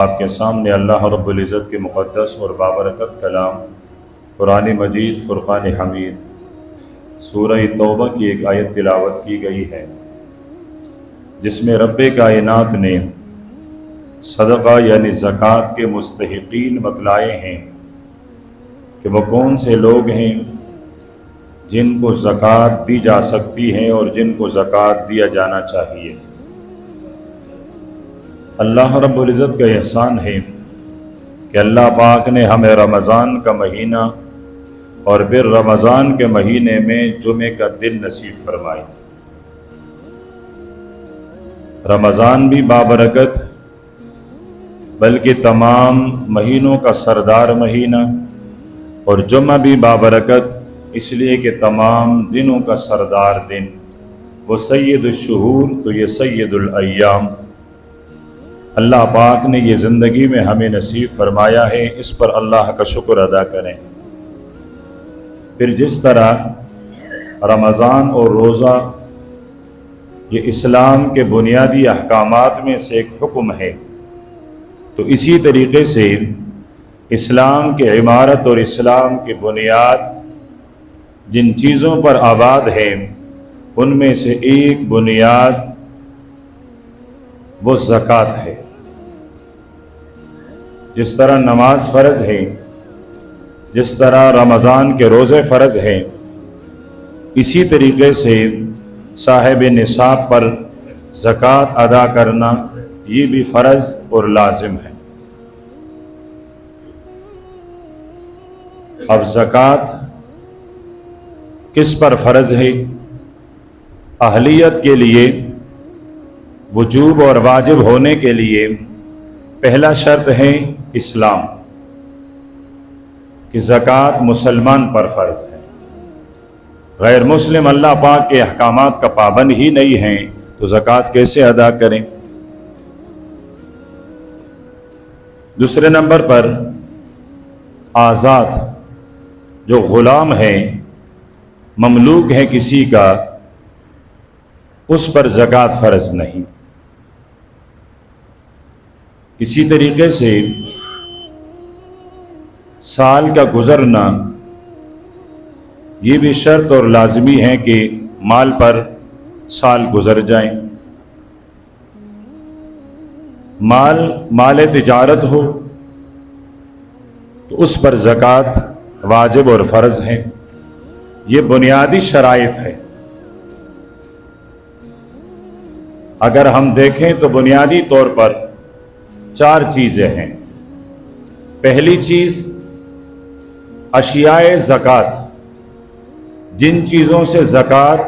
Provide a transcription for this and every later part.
آپ کے سامنے اللہ رب العزت کے مقدس اور بابرکت کلام قرآن مجید فرقان حمید سورہ توبہ کی ایک آیت تلاوت کی گئی ہے، جس میں رب کائنات نے صدقہ یعنی زکوٰۃ کے مستحقین بتلائے ہیں کہ وہ کون سے لوگ ہیں جن کو زکوٰۃ دی جا سکتی ہے اور جن کو زکوٰۃ دیا جانا چاہیے۔ اللہ رب العزت کا احسان ہے کہ اللہ پاک نے ہمیں رمضان کا مہینہ اور پھر رمضان کے مہینے میں جمعے کا دن نصیب فرمائی۔ رمضان بھی بابرکت بلکہ تمام مہینوں کا سردار مہینہ، اور جمعہ بھی بابرکت اس لیے کہ تمام دنوں کا سردار دن، وہ سید الشہور تو یہ سید الایام۔ اللہ پاک نے یہ زندگی میں ہمیں نصیب فرمایا ہے، اس پر اللہ کا شکر ادا کریں۔ پھر جس طرح رمضان اور روزہ یہ اسلام کے بنیادی احکامات میں سے ایک حکم ہے، تو اسی طریقے سے اسلام کی عمارت اور اسلام کی بنیاد جن چیزوں پر آباد ہے ان میں سے ایک بنیاد وہ زکوٰۃ ہے۔ جس طرح نماز فرض ہے، جس طرح رمضان کے روزے فرض ہیں، اسی طریقے سے صاحب نصاب پر زکوٰۃ ادا کرنا یہ بھی فرض اور لازم ہے۔ اب زکوٰۃ کس پر فرض ہے؟ اہلیت کے لیے، وجوب اور واجب ہونے کے لیے پہلا شرط ہے اسلام، کہ زکوٰۃ مسلمان پر فرض ہے۔ غیر مسلم اللہ پاک کے احکامات کا پابند ہی نہیں ہیں تو زکوٰۃ کیسے ادا کریں؟ دوسرے نمبر پر آزاد، جو غلام ہے، مملوک ہے کسی کا، اس پر زکوٰۃ فرض نہیں۔ اسی طریقے سے سال کا گزرنا یہ بھی شرط اور لازمی ہے کہ مال پر سال گزر جائیں۔ مال تجارت ہو تو اس پر زکوٰۃ واجب اور فرض ہے۔ یہ بنیادی شرائط ہے۔ اگر ہم دیکھیں تو بنیادی طور پر 4 چیزیں ہیں۔ پہلی چیز اشیاء زکوٰۃ، جن چیزوں سے زکوٰۃ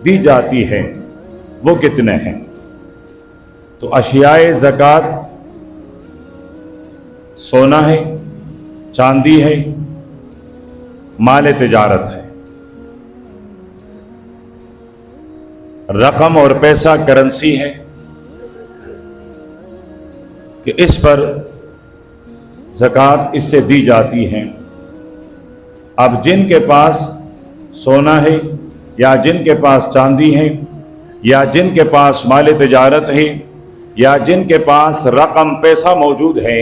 دی جاتی ہے وہ کتنے ہیں؟ تو اشیاء زکوٰۃ سونا ہے، چاندی ہے، مال تجارت ہے۔ رقم اور پیسہ کرنسی ہے کہ اس پر زکوٰۃ اس سے دی جاتی ہے۔ اب جن کے پاس سونا ہے یا جن کے پاس چاندی ہے یا جن کے پاس مال تجارت ہے یا جن کے پاس رقم پیسہ موجود ہے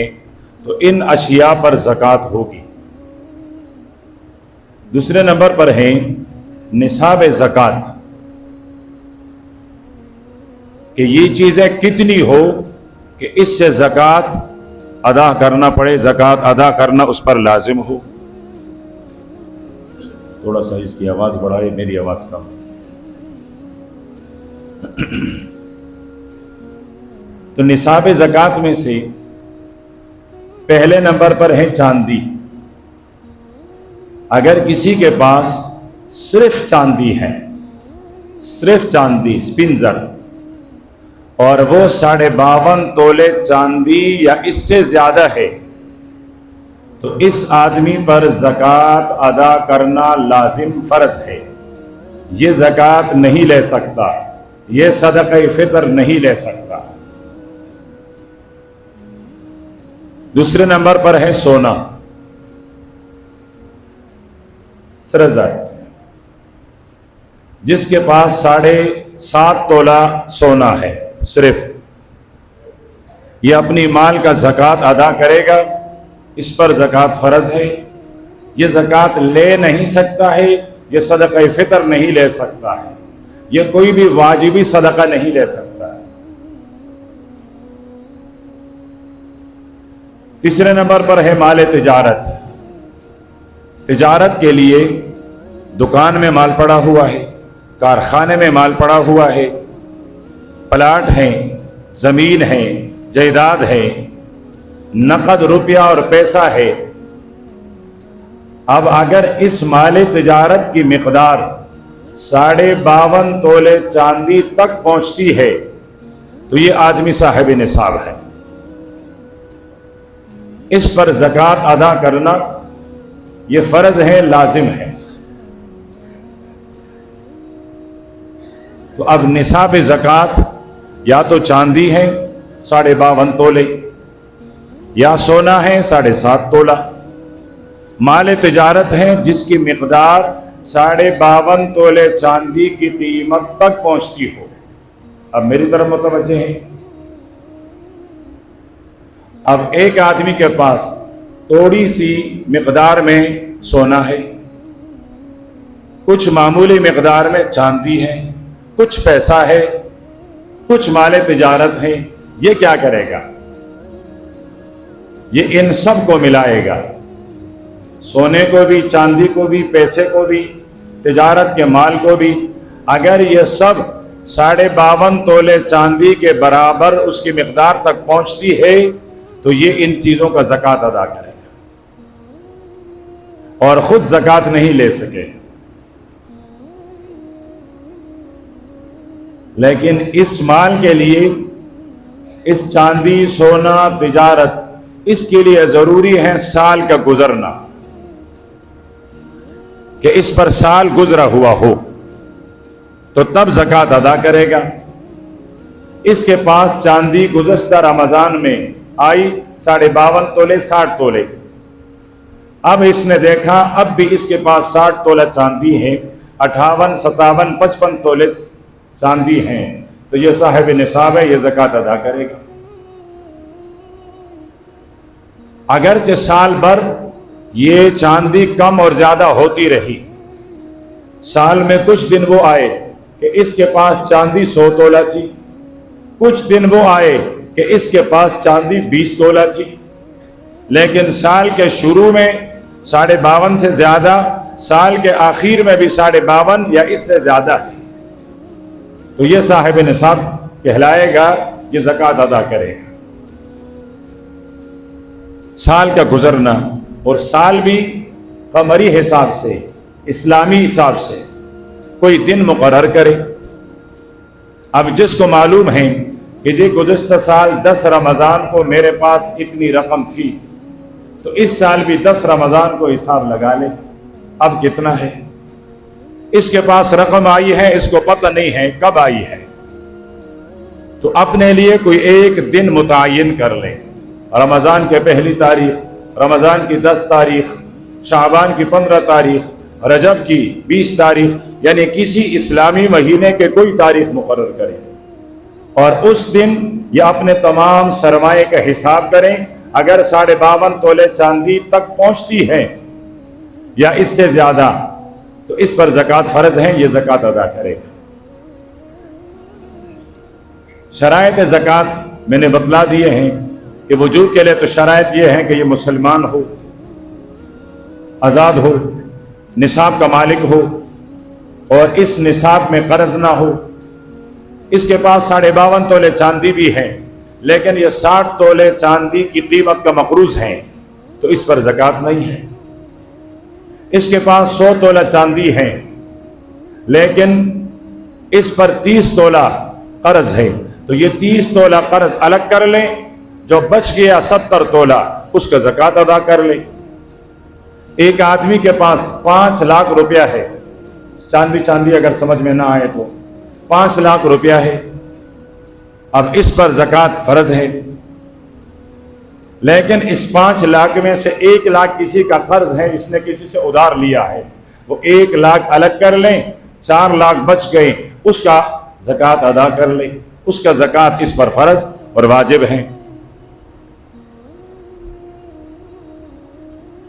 تو ان اشیاء پر زکوٰۃ ہوگی۔ دوسرے نمبر پر ہے نصاب زکوٰۃ، کہ یہ چیزیں کتنی ہو کہ اس سے زکوٰۃ ادا کرنا پڑے، زکوٰۃ ادا کرنا اس پر لازم ہو۔ تھوڑا سا اس کی آواز بڑھائے، میری آواز کم۔ تو نصاب زکوٰۃ میں سے پہلے نمبر پر ہے چاندی۔ اگر کسی کے پاس صرف چاندی ہے، صرف چاندی اسپنزر، اور وہ 52.5 تولے چاندی یا اس سے زیادہ ہے تو اس آدمی پر زکوٰۃ ادا کرنا لازم فرض ہے۔ یہ زکوٰۃ نہیں لے سکتا، یہ صدقہ فطر نہیں لے سکتا۔ دوسرے نمبر پر ہے سونا، سرزر، جس کے پاس 7.5 تولہ سونا ہے صرف، یہ اپنی مال کا زکوٰۃ ادا کرے گا، اس پر زکوٰۃ فرض ہے۔ یہ زکوٰۃ لے نہیں سکتا ہے، یہ صدقہ فطر نہیں لے سکتا ہے، یہ کوئی بھی واجبی صدقہ نہیں لے سکتا ہے۔ تیسرے نمبر پر ہے مال تجارت۔ تجارت کے لیے دکان میں مال پڑا ہوا ہے، کارخانے میں مال پڑا ہوا ہے، پلاٹ ہیں، زمین ہے، جائیداد ہے، نقد روپیہ اور پیسہ ہے۔ اب اگر اس مال تجارت کی مقدار 52.5 تولے چاندی تک پہنچتی ہے تو یہ آدمی صاحب نصاب ہے، اس پر زکوٰۃ ادا کرنا یہ فرض ہے، لازم ہے۔ تو اب نصاب زکوٰۃ یا تو چاندی ہے 52.5 تولے، یا سونا ہے 7.5 تولہ۔ مال تجارت ہے جس کی مقدار 52.5 تولے چاندی کی قیمت تک پہنچتی ہو۔ اب میری طرف متوجہ ہے۔ اب ایک آدمی کے پاس تھوڑی سی مقدار میں سونا ہے، کچھ معمولی مقدار میں چاندی ہے، کچھ پیسہ ہے، کچھ مال تجارت ہے، یہ کیا کرے گا؟ یہ ان سب کو ملائے گا، سونے کو بھی، چاندی کو بھی، پیسے کو بھی، تجارت کے مال کو بھی۔ اگر یہ سب 52.5 تولے چاندی کے برابر اس کی مقدار تک پہنچتی ہے تو یہ ان چیزوں کا زکوٰۃ ادا کرے گا، اور خود زکوٰۃ نہیں لے سکے۔ لیکن اس مال کے لیے، اس چاندی، سونا، تجارت، اس کے لیے ضروری ہے سال کا گزرنا، کہ اس پر سال گزرا ہوا ہو تو تب زکوٰۃ ادا کرے گا۔ اس کے پاس چاندی گزشتہ رمضان میں آئی 52.5 تولے 60 تولے، اب اس نے دیکھا اب بھی اس کے پاس 60 تولہ چاندی ہے، 58، 57، 55 تولے چاندی ہیں، تو یہ صاحب نصاب ہے، یہ زکوٰۃ ادا کرے گا۔ اگرچہ سال بھر یہ چاندی کم اور زیادہ ہوتی رہی، سال میں کچھ دن وہ آئے کہ اس کے پاس چاندی 100 تولہ تھی، کچھ دن وہ آئے کہ اس کے پاس چاندی 20 تولہ تھی، لیکن سال کے شروع میں 52.5 سے زیادہ، سال کے آخر میں بھی 52.5 یا اس سے زیادہ ہے، تو یہ صاحب نصاب کہلائے گا، یہ زکوٰۃ ادا کرے گا۔ سال کا گزرنا، اور سال بھی قمری حساب سے، اسلامی حساب سے کوئی دن مقرر کرے۔ اب جس کو معلوم ہے کہ جی گزشتہ سال 10 رمضان کو میرے پاس اتنی رقم تھی، تو اس سال بھی 10 رمضان کو حساب لگا لے، اب کتنا ہے۔ اس کے پاس رقم آئی ہے، اس کو پتہ نہیں ہے کب آئی ہے، تو اپنے لیے کوئی ایک دن متعین کر لے، رمضان کے پہلی تاریخ، رمضان کی 10 تاریخ، شعبان کی 15 تاریخ، رجب کی 20 تاریخ، یعنی کسی اسلامی مہینے کے کوئی تاریخ مقرر کریں، اور اس دن یہ اپنے تمام سرمایے کا حساب کریں۔ اگر 52.5 تولے چاندی تک پہنچتی ہے یا اس سے زیادہ تو اس پر زکوٰۃ فرض ہے، یہ زکوٰۃ ادا کرے گا۔ شرائط زکوٰۃ میں نے بتلا دیے ہیں کہ وجوب کے لیے تو شرائط یہ ہے کہ یہ مسلمان ہو، آزاد ہو، نصاب کا مالک ہو، اور اس نصاب میں قرض نہ ہو۔ اس کے پاس 52.5 تولے چاندی بھی ہے، لیکن یہ 60 تولے چاندی کی قیمت کا مقروض ہے، تو اس پر زکوٰۃ نہیں ہے۔ اس کے پاس 100 تولہ چاندی ہے، لیکن اس پر 30 تولہ قرض ہے، تو یہ 30 تولہ قرض الگ کر لیں، جو بچ گیا 70 تولہ اس کا زکوٰۃ ادا کر لیں۔ ایک آدمی کے پاس 5 لاکھ روپیہ ہے، چاندی اگر سمجھ میں نہ آئے تو 5 لاکھ روپیہ ہے، اب اس پر زکوٰۃ فرض ہے، لیکن اس 5 لاکھ میں سے 1 لاکھ کسی کا قرض ہے، اس نے کسی سے ادھار لیا ہے، وہ 1 لاکھ الگ کر لیں، 4 لاکھ بچ گئے، اس کا زکوٰۃ ادا کر لیں، اس کا زکوٰۃ اس پر فرض اور واجب ہے۔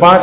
5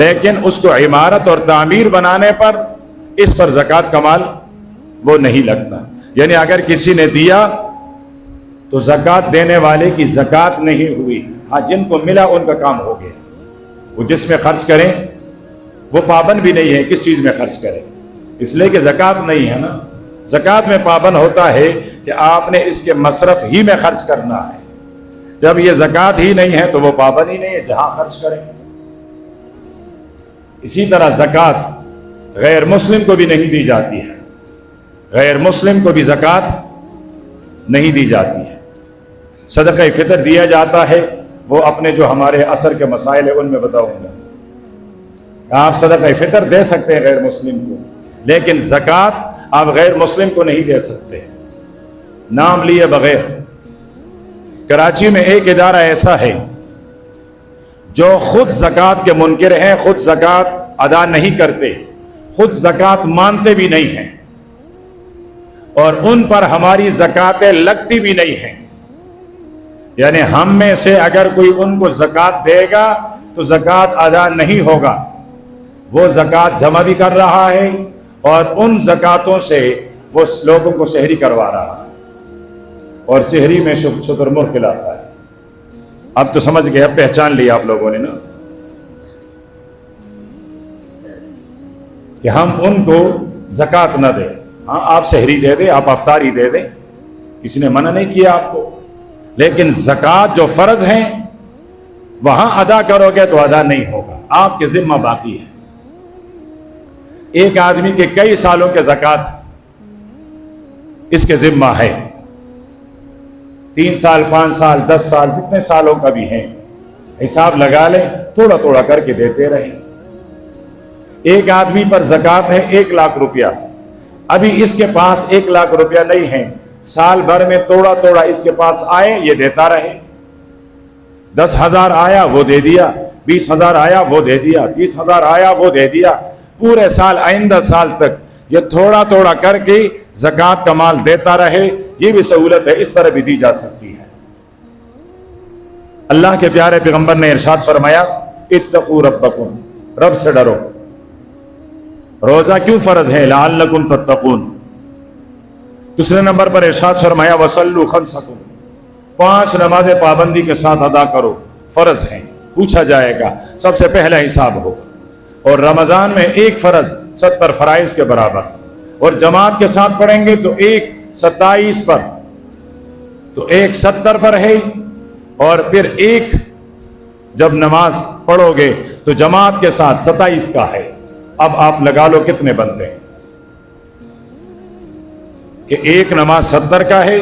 لیکن اس کو عمارت اور تعمیر بنانے پر اس پر زکوٰۃ کا مال وہ نہیں لگتا. یعنی اگر کسی نے دیا تو زکوٰۃ دینے والے کی زکوٰۃ نہیں ہوئی. ہاں جن کو ملا ان کا کام ہو گیا. وہ جس میں خرچ کریں وہ پابند بھی نہیں ہے کس چیز میں خرچ کریں, اس لیے کہ زکوٰۃ نہیں ہے نا. زکوٰۃ میں پابند ہوتا ہے کہ آپ نے اس کے مصرف ہی میں خرچ کرنا ہے. جب یہ زکوٰۃ ہی نہیں ہے تو وہ پابند ہی نہیں ہے, جہاں خرچ کریں. اسی طرح زکوٰۃ غیر مسلم کو بھی نہیں دی جاتی ہے. غیر مسلم کو بھی زکوٰۃ نہیں دی جاتی ہے. صدقہ فطر دیا جاتا ہے, وہ اپنے جو ہمارے عصر کے مسائل ہیں ان میں بتاؤں گا. آپ صدقہ فطر دے سکتے ہیں غیر مسلم کو, لیکن زکوٰۃ آپ غیر مسلم کو نہیں دے سکتے نام لیے بغیر. کراچی میں ایک ادارہ ایسا ہے جو خود زکوٰۃ کے منکر ہیں, خود زکوٰۃ ادا نہیں کرتے, خود زکوٰۃ مانتے بھی نہیں ہیں, اور ان پر ہماری زکوٰتیں لگتی بھی نہیں ہیں. یعنی ہم میں سے اگر کوئی ان کو زکوٰۃ دے گا تو زکوٰۃ ادا نہیں ہوگا. وہ زکوٰۃ جمع بھی کر رہا ہے اور ان زکوٰۃوں سے وہ لوگوں کو سحری کروا رہا ہے, اور سحری میں شتر مرغ کھلاتا ہے. اب تو سمجھ گئے, اب پہچان لیا آپ لوگوں نے نا کہ ہم ان کو زکوٰۃ نہ دیں. ہاں آپ سحری دے دیں, آپ افطاری دے دیں, کسی نے منع نہیں کیا آپ کو, لیکن زکوٰۃ جو فرض ہیں وہاں ادا کرو گے تو ادا نہیں ہوگا, آپ کے ذمہ باقی ہے. ایک آدمی کے کئی سالوں کے زکوٰۃ اس کے ذمہ ہے, 3 سال 5 سال 10 سال جتنے سالوں کا بھی ہے, حساب لگا لیں, تھوڑا تھوڑا کر کے دیتے رہیں. ایک آدمی پر زکوٰۃ ہے 1 لاکھ روپیہ, ابھی اس کے پاس 1 لاکھ روپیہ نہیں ہے, سال بھر میں توڑا توڑا اس کے پاس آئے یہ دیتا رہے. 10,000 آیا وہ دے دیا, 20,000 آیا وہ دے دیا, 30,000 آیا وہ دے دیا, پورے سال آئندہ سال تک یہ تھوڑا تھوڑا کر کے زکوٰۃ کا مال دیتا رہے. یہ بھی سہولت ہے, اس طرح بھی دی جا سکتی ہے. اللہ کے پیارے پیغمبر نے ارشاد فرمایا اتقوا ربکم, رب سے ڈرو. روزہ کیوں فرض ہے؟ لعلکم تتقون. دوسرے نمبر پر ارشاد فرمایا وصلوا خمسکم, 5 نمازیں پابندی کے ساتھ ادا کرو, فرض ہیں. پوچھا جائے گا, سب سے پہلا حساب ہوگا. اور رمضان میں ایک فرض 70 فرائض کے برابر, اور جماعت کے ساتھ پڑھیں گے تو ایک 27 پر, تو ایک 70 پر ہے, اور پھر ایک جب نماز پڑھو گے تو جماعت کے ساتھ 27 کا ہے. اب آپ لگا لو کتنے بنتے ہیں کہ ایک نماز 70 کا ہے,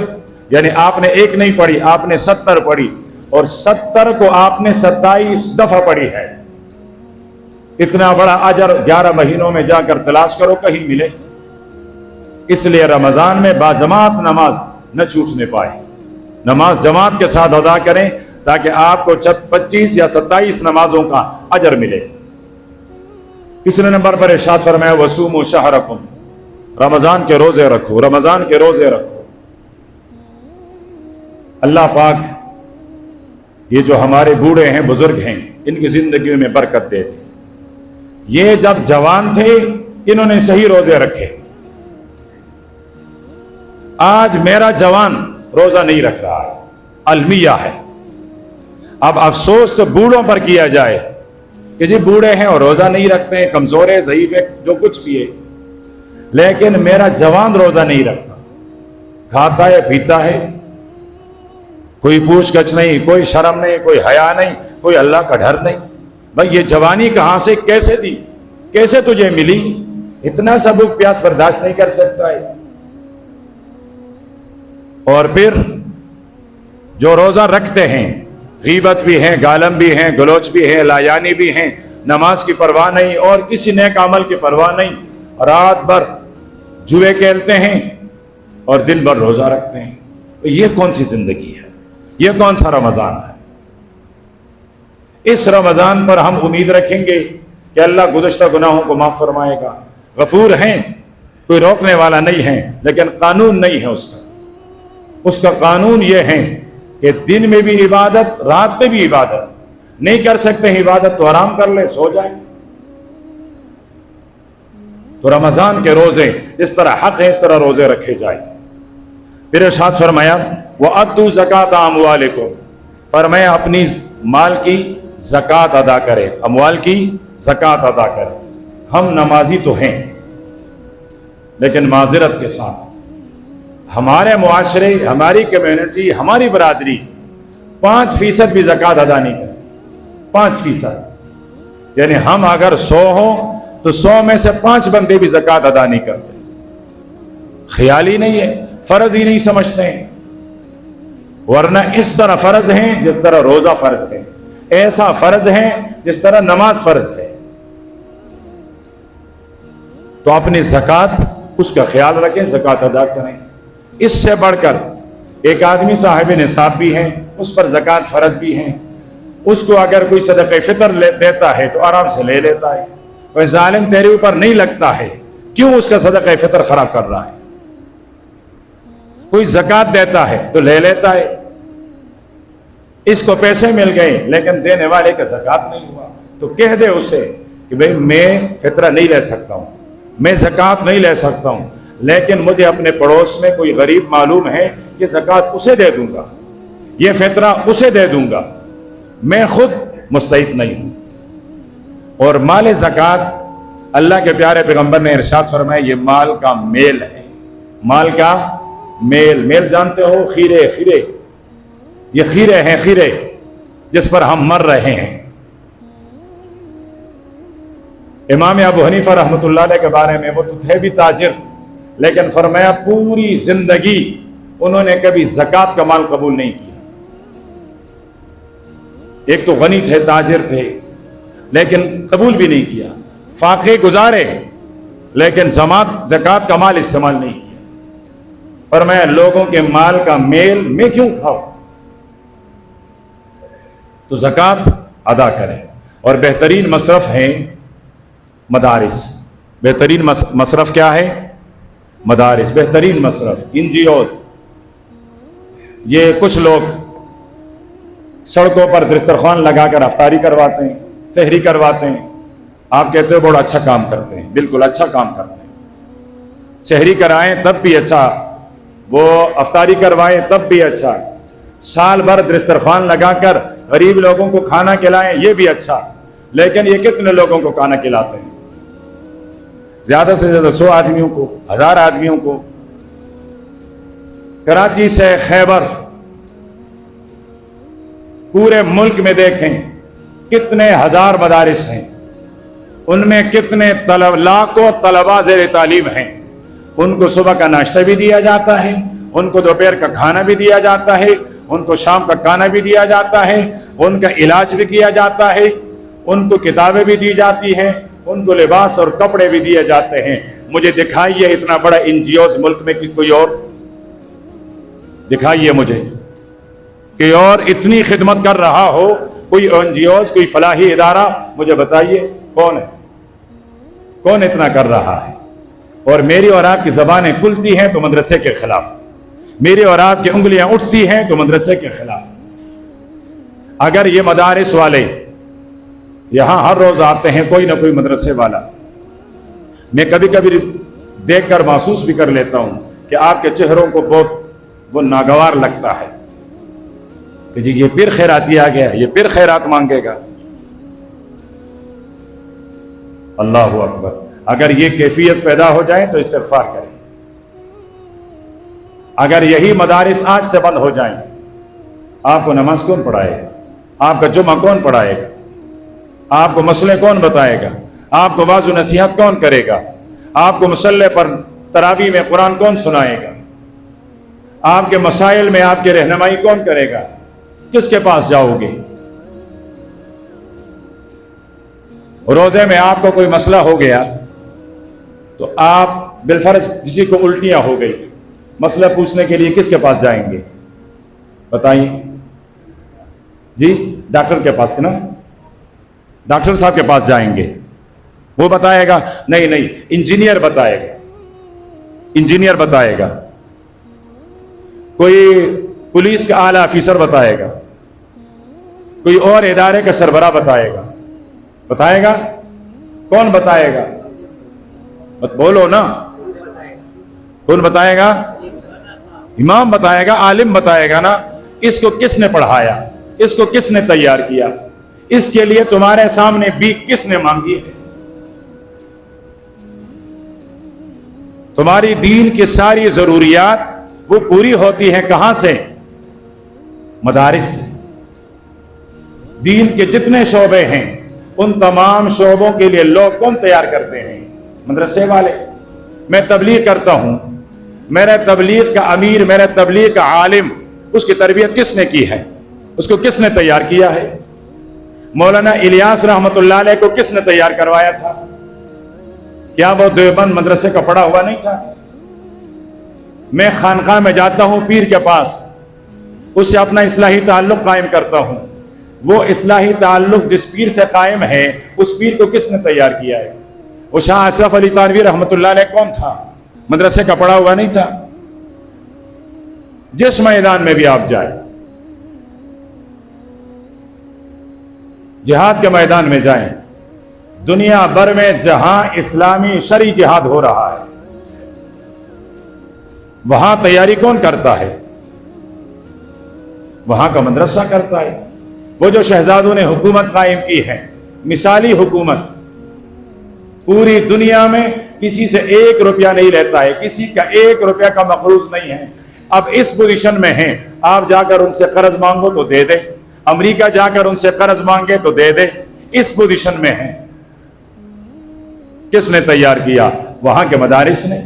یعنی آپ نے ایک نہیں پڑھی, آپ نے 70 پڑھی, اور 70 کو آپ نے 27 دفعہ پڑھی ہے. اتنا بڑا اجر 11 مہینوں میں جا کر تلاش کرو کہیں ملے. اس لیے رمضان میں باجماعت نماز نہ چھوٹنے پائے, نماز جماعت کے ساتھ ادا کریں تاکہ آپ کو 25 یا 27 نمازوں کا اجر ملے. تیسرے نمبر پر ارشاد فرمایا وصوموا شہرکم, رمضان کے روزے رکھو, رمضان کے روزے رکھو. اللہ پاک یہ جو ہمارے بوڑھے ہیں بزرگ ہیں ان کی زندگیوں میں برکت دے دے. یہ جب جوان تھے انہوں نے صحیح روزے رکھے, آج میرا جوان روزہ نہیں رکھ رہا ہے, المیہ ہے. اب افسوس تو بوڑھوں پر کیا جائے کہ جی بوڑھے ہیں اور روزہ نہیں رکھتے ہیں, کمزور ہے, ضعیف ہے, جو کچھ بھی ہے, لیکن میرا جوان روزہ نہیں رکھتا, کھاتا ہے پیتا ہے, کوئی پوچھ گچھ نہیں, کوئی شرم نہیں, کوئی حیا نہیں, کوئی اللہ کا ڈر نہیں. بھائی یہ جوانی کہاں سے کیسے دی, کیسے تجھے ملی؟ اتنا سا بھوک پیاس برداشت نہیں کر سکتا ہے. اور پھر جو روزہ رکھتے ہیں غیبت بھی ہیں, گالم بھی ہیں, گلوچ بھی ہیں, لایانی بھی ہیں, نماز کی پرواہ نہیں اور کسی نیک عمل کی پرواہ نہیں, رات بھر جوئے کھیلتے ہیں اور دن بھر روزہ رکھتے ہیں. یہ کون سی زندگی ہے؟ یہ کون سا رمضان ہے؟ اس رمضان پر ہم امید رکھیں گے کہ اللہ گزشتہ گناہوں کو معاف فرمائے گا. غفور ہیں, کوئی روکنے والا نہیں ہے, لیکن قانون نہیں ہے اس کا. اس کا قانون یہ ہے کہ دن میں بھی عبادت, رات میں بھی عبادت. نہیں کر سکتے ہیں عبادت تو آرام کر لے, سو جائیں. تو رمضان کے روزے جس طرح حق ہے اس طرح روزے رکھے جائیں۔ پھر ارشاد فرمایا وَأَدُّوا زَكَاةَ أَمْوَالِكُمْ، فرمایا اپنی مال کی زکوٰۃ ادا کرے، اموال کی زکوٰۃ ادا کرے۔ ہم نمازی تو ہیں لیکن معذرت کے ساتھ ہمارے معاشرے، ہماری کمیونٹی، ہماری برادری 5% بھی زکوٰۃ ادا نہیں کرے۔ 5%، یعنی ہم اگر 100 ہوں تو 100 میں سے 5 بندے بھی زکوٰۃ ادا نہیں کرتے۔ خیال ہی نہیں ہے، فرض ہی نہیں سمجھتے ہیں، ورنہ اس طرح فرض ہیں جس طرح روزہ فرض ہے، ایسا فرض ہے جس طرح نماز فرض ہے۔ تو اپنی زکوٰۃ اس کا خیال رکھیں، زکوٰۃ ادا کریں۔ اس سے بڑھ کر ایک آدمی صاحب نصاب بھی ہے، اس پر زکوٰۃ فرض بھی ہے، اس کو اگر کوئی صدقہ فطر دیتا ہے تو آرام سے لے لیتا ہے، کوئی ظالم تیرے اوپر نہیں لگتا ہے، کیوں اس کا صدقہ فطر خراب کر رہا ہے؟ کوئی زکوٰۃ دیتا ہے تو لے لیتا ہے، اس کو پیسے مل گئے لیکن دینے والے کا زکوٰۃ نہیں ہوا، تو کہہ دے اسے کہ بھئی میں فطرہ نہیں لے سکتا ہوں، میں زکوٰۃ نہیں لے سکتا ہوں، لیکن مجھے اپنے پڑوس میں کوئی غریب معلوم ہے، یہ زکوٰۃ اسے دے دوں گا، یہ فطرہ اسے دے دوں گا، میں خود مستحق نہیں ہوں۔ اور مال زکوٰۃ اللہ کے پیارے پیغمبر نے ارشاد فرمایا یہ مال کا میل ہے، مال کا میل۔ میل جانتے ہو؟ خیرے، خیرے، یہ خیرے ہیں، خیرے جس پر ہم مر رہے ہیں۔ امام ابو حنیفہ رحمۃ اللہ علیہ کے بارے میں، وہ تو تھے بھی تاجر، لیکن فرمایا پوری زندگی انہوں نے کبھی زکوٰۃ کا مال قبول نہیں کیا۔ ایک تو غنی تھے، تاجر تھے، لیکن قبول بھی نہیں کیا، فاقے گزارے لیکن زکوٰۃ کا مال استعمال نہیں کیا۔ فرمایا لوگوں کے مال کا میل میں کیوں کھاؤں؟ تو زکوٰۃ ادا کریں۔ اور بہترین مصرف ہیں مدارس۔ بہترین مصرف کیا ہے؟ مدارس۔ بہترین مصرف NGOs۔ یہ کچھ لوگ سڑکوں پر دسترخوان لگا کر افطاری کرواتے ہیں، سحری کرواتے ہیں، آپ کہتے ہو بڑا اچھا کام کرتے ہیں، بالکل اچھا کام کرتے ہیں، سحری کرائیں تب بھی اچھا، وہ افطاری کروائیں تب بھی اچھا، سال بھر دسترخوان لگا کر غریب لوگوں کو کھانا کھلائیں یہ بھی اچھا، لیکن یہ کتنے لوگوں کو کھانا کھلاتے ہیں؟ زیادہ سے زیادہ 100 آدمیوں کو، 1000 آدمیوں کو۔ کراچی سے خیبر، پورے ملک میں دیکھیں کتنے ہزار مدارس ہیں، ان میں کتنے لاکھوں طلباء زیر تعلیم ہیں۔ ان کو صبح کا ناشتہ بھی دیا جاتا ہے، ان کو دوپہر کا کھانا بھی دیا جاتا ہے، ان کو شام کا کھانا بھی دیا جاتا ہے، ان کا علاج بھی کیا جاتا ہے، ان کو کتابیں بھی دی جاتی ہیں، ان کو لباس اور کپڑے بھی دیے جاتے ہیں۔ مجھے دکھائیے اتنا بڑا NGOs ملک میں کوئی اور، دکھائیے مجھے کہ اور اتنی خدمت کر رہا ہو کوئی NGOs، کوئی فلاحی ادارہ، مجھے بتائیے کون ہے، کون اتنا کر رہا ہے؟ اور میری اور آپ کی زبانیں کھلتی ہیں تو مدرسے کے خلاف، میری اور آپ کی انگلیاں اٹھتی ہیں تو مدرسے کے خلاف۔ اگر یہ مدارس والے یہاں ہر روز آتے ہیں، کوئی نہ کوئی مدرسے والا، میں کبھی کبھی دیکھ کر محسوس بھی کر لیتا ہوں کہ آپ کے چہروں کو بہت وہ ناگوار لگتا ہے کہ جی یہ پھر خیراتی آ گیا، یہ پھر خیرات مانگے گا۔ اللہ اکبر۔ اگر یہ کیفیت پیدا ہو جائے تو استغفار کریں۔ اگر یہی مدارس آج سے بند ہو جائیں، آپ کو نماز کون پڑھائے گا؟ آپ کا جمعہ کون پڑھائے گا؟ آپ کو مسئلے کون بتائے گا؟ آپ کو واعظ و نصیحت کون کرے گا؟ آپ کو مصلی پر تراویح میں قرآن کون سنائے گا؟ آپ کے مسائل میں آپ کی رہنمائی کون کرے گا؟ کس کے پاس جاؤ گے؟ روزے میں آپ کو کوئی مسئلہ ہو گیا تو آپ بالفرض کسی کو الٹیاں ہو گئی، مسئلہ پوچھنے کے لیے کس کے پاس جائیں گے؟ بتائیے جی، ڈاکٹر کے پاس نا، ڈاکٹر صاحب کے پاس جائیں گے، وہ بتائے گا؟ نہیں، انجینئر بتائے گا، انجینئر بتائے گا، کوئی پولیس کا اعلیٰ افیسر بتائے گا، کوئی اور ادارے کا سربراہ بتائے گا۔ بتائے گا؟ کون بتائے گا؟ بولو نا، کون بتائے گا؟ امام بتائے گا، عالم بتائے گا نا۔ اس کو کس نے پڑھایا؟ اس کو کس نے تیار کیا؟ اس کے لیے تمہارے سامنے بھیک کس نے مانگی ہے؟ تمہاری دین کی ساری ضروریات وہ پوری ہوتی ہیں کہاں سے؟ مدارس سے۔ دین کے جتنے شعبے ہیں ان تمام شعبوں کے لیے لوگ کون تیار کرتے ہیں؟ مدرسے والے۔ میں تبلیغ کرتا ہوں، میرے تبلیغ کا امیر، میرے تبلیغ کا عالم، اس کی تربیت کس نے کی ہے؟ اس کو کس نے تیار کیا ہے؟ مولانا الیاس رحمت اللہ علیہ کو کس نے تیار کروایا تھا؟ کیا وہ دیوبند مدرسے کا پڑھا ہوا نہیں تھا؟ میں خانقاہ میں جاتا ہوں پیر کے پاس، اس سے اپنا اصلاحی تعلق قائم کرتا ہوں۔ وہ اصلاحی تعلق جس پیر سے قائم ہے اس پیر کو کس نے تیار کیا ہے؟ وہ شاہ اشرف علی تھانوی رحمت اللہ علیہ کون تھا؟ مدرسے کا پڑھا ہوا نہیں تھا؟ جس میدان میں بھی آپ جائیں، جہاد کے میدان میں جائیں، دنیا بھر میں جہاں اسلامی شرعی جہاد ہو رہا ہے وہاں تیاری کون کرتا ہے؟ وہاں کا مدرسہ کرتا ہے۔ وہ جو شہزادوں نے حکومت قائم کی ہے، مثالی حکومت، پوری دنیا میں کسی سے 1 روپیہ نہیں لیتا ہے، کسی کا 1 روپیہ کا مقروض نہیں ہے۔ اب اس پوزیشن میں ہیں، آپ جا کر ان سے قرض مانگو تو دے دے، امریکہ جا کر ان سے قرض مانگے تو دے دے، اس پوزیشن میں ہیں۔ کس نے تیار کیا؟ وہاں کے مدارس نے۔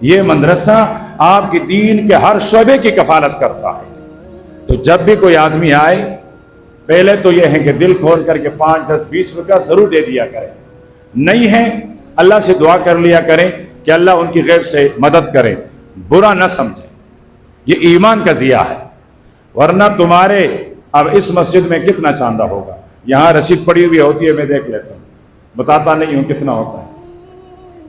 یہ مدرسہ آپ کی دین کے ہر شعبے کی کفالت کرتا ہے۔ تو جب بھی کوئی آدمی آئے، پہلے تو یہ ہے کہ دل کھول کر کے 5، 10، 20 روپیہ ضرور دے دیا کرے۔ نہیں ہے اللہ سے دعا کر لیا کریں کہ اللہ ان کی غیب سے مدد کرے، برا نہ سمجھے، یہ ایمان کا ضیاء ہے۔ ورنہ تمہارے اب اس مسجد میں کتنا چاندہ ہوگا؟ یہاں رسید پڑی ہوئی ہوتی ہے، میں دیکھ لیتا ہوں، بتاتا نہیں ہوں کتنا ہوتا ہے،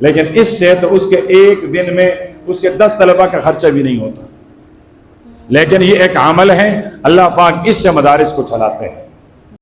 لیکن اس سے تو اس کے ایک دن میں اس کے 10 طلبہ کا خرچہ بھی نہیں ہوتا۔ لیکن یہ ایک عمل ہے، اللہ پاک اس سے مدارس کو چلاتے ہیں۔